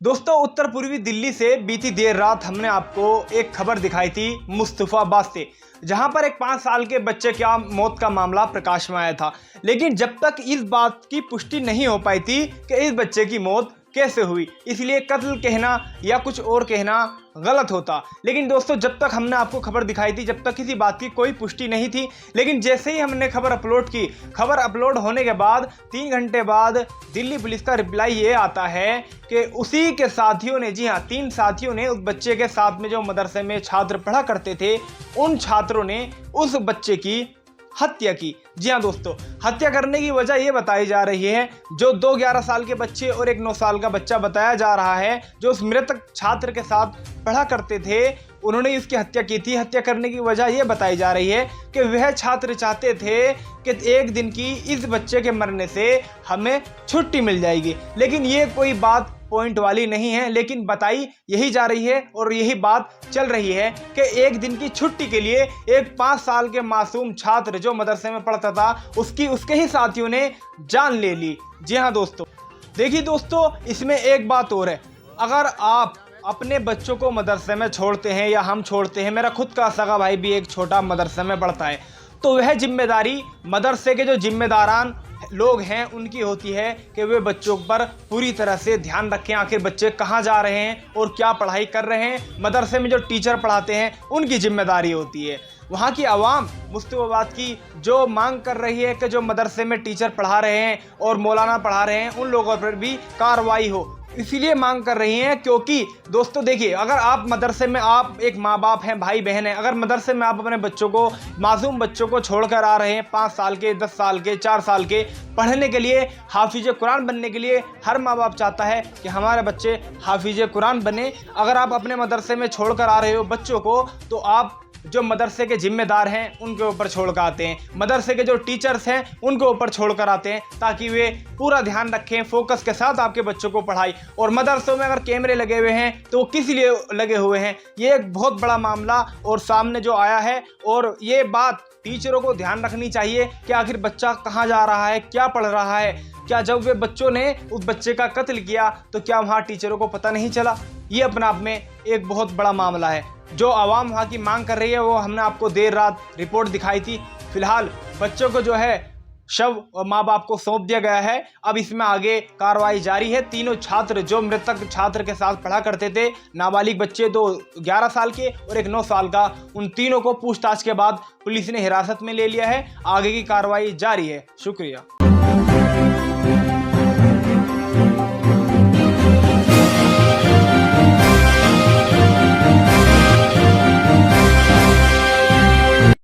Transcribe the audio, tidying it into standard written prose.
दोस्तों, उत्तर पूर्वी दिल्ली से बीती देर रात हमने आपको एक खबर दिखाई थी मुस्तफाबाद से, जहां पर एक 5 साल के बच्चे की मौत का मामला प्रकाश में आया था। लेकिन जब तक इस बात की पुष्टि नहीं हो पाई थी कि इस बच्चे की मौत कैसे हुई, इसलिए कत्ल कहना या कुछ और कहना गलत होता। लेकिन दोस्तों, जब तक हमने आपको खबर दिखाई थी, जब तक किसी बात की कोई पुष्टि नहीं थी। लेकिन जैसे ही हमने खबर अपलोड की, खबर अपलोड होने के बाद 3 घंटे बाद दिल्ली पुलिस का रिप्लाई ये आता है कि उसी के साथियों ने, जी हाँ, 3 साथियों ने उस बच्चे के साथ में जो मदरसे में छात्र पढ़ा करते थे, उन छात्रों ने उस बच्चे की हत्या की। जी हाँ दोस्तों, हत्या करने की वजह यह बताई जा रही है, जो 2 11 साल के बच्चे और एक 9 साल का बच्चा बताया जा रहा है, जो उस मृतक छात्र के साथ पढ़ा करते थे, उन्होंने इसकी हत्या की थी। हत्या करने की वजह यह बताई जा रही है कि वह छात्र चाहते थे कि एक दिन की इस बच्चे के मरने से हमें छुट्टी मिल जाएगी। लेकिन ये कोई बात पॉइंट वाली नहीं है, लेकिन बताई यही जा रही है और यही बात चल रही है कि एक दिन की छुट्टी के लिए एक 5 साल के मासूम छात्र जो मदरसे में पढ़ता था, उसके ही साथियों ने जान ले ली। जी हाँ दोस्तों, देखिए दोस्तों, इसमें एक बात और है। अगर आप अपने बच्चों को मदरसे में छोड़ते हैं या हम छोड़ते हैं, मेरा खुद का सगा भाई भी एक छोटा मदरसे में पढ़ता है, तो वह जिम्मेदारी मदरसे के जो जिम्मेदारान लोग हैं उनकी होती है कि वे बच्चों पर पूरी तरह से ध्यान रखें। आखिर बच्चे कहाँ जा रहे हैं और क्या पढ़ाई कर रहे हैं, मदरसे में जो टीचर पढ़ाते हैं उनकी जिम्मेदारी होती है। वहाँ की आवाम मुस्तफाबाद की जो मांग कर रही है कि जो मदरसे में टीचर पढ़ा रहे हैं और मौलाना पढ़ा रहे हैं, उन लोगों पर भी कार्रवाई हो, इसीलिए मांग कर रही हैं। क्योंकि दोस्तों देखिए, अगर आप मदरसे में, आप एक माँ बाप हैं, भाई बहन हैं, अगर मदरसे में आप अपने बच्चों को, मासूम बच्चों को छोड़कर आ रहे हैं, 5 साल के, 10 साल के, 4 साल के, पढ़ने के लिए, हाफिज कुरान बनने के लिए, हर माँ बाप चाहता है कि हमारे बच्चे हाफिज कुरान बने। अगर आप अपने मदरसे में छोड़कर आ रहे हो बच्चों को, तो आप जो मदरसे के जिम्मेदार हैं उनके ऊपर छोड़कर आते हैं, मदरसे के जो टीचर्स हैं उनके ऊपर छोड़कर आते हैं, ताकि वे पूरा ध्यान रखें, फोकस के साथ आपके बच्चों को पढ़ाई। और मदरसों में अगर कैमरे लगे हुए हैं तो किस लिए लगे हुए हैं, ये एक बहुत बड़ा मामला और सामने जो आया है। और ये बात टीचरों को ध्यान रखनी चाहिए कि आखिर बच्चा कहाँ जा रहा है, क्या पढ़ रहा है। क्या जब वे बच्चों ने उस बच्चे का कत्ल किया तो क्या वहाँ टीचरों को पता नहीं चला? ये अपने आप में एक बहुत बड़ा मामला है। जो आवाम वहाँ की मांग कर रही है वो हमने आपको देर रात रिपोर्ट दिखाई थी। फिलहाल बच्चों को जो है शव माँ बाप को सौंप दिया गया है। अब इसमें आगे कार्रवाई जारी है। तीनों छात्र जो मृतक छात्र के साथ पढ़ा करते थे, नाबालिग बच्चे, 2 11 साल के और एक 9 साल का, उन तीनों को पूछताछ के बाद पुलिस ने हिरासत में ले लिया है। आगे की कार्रवाई जारी है। शुक्रिया।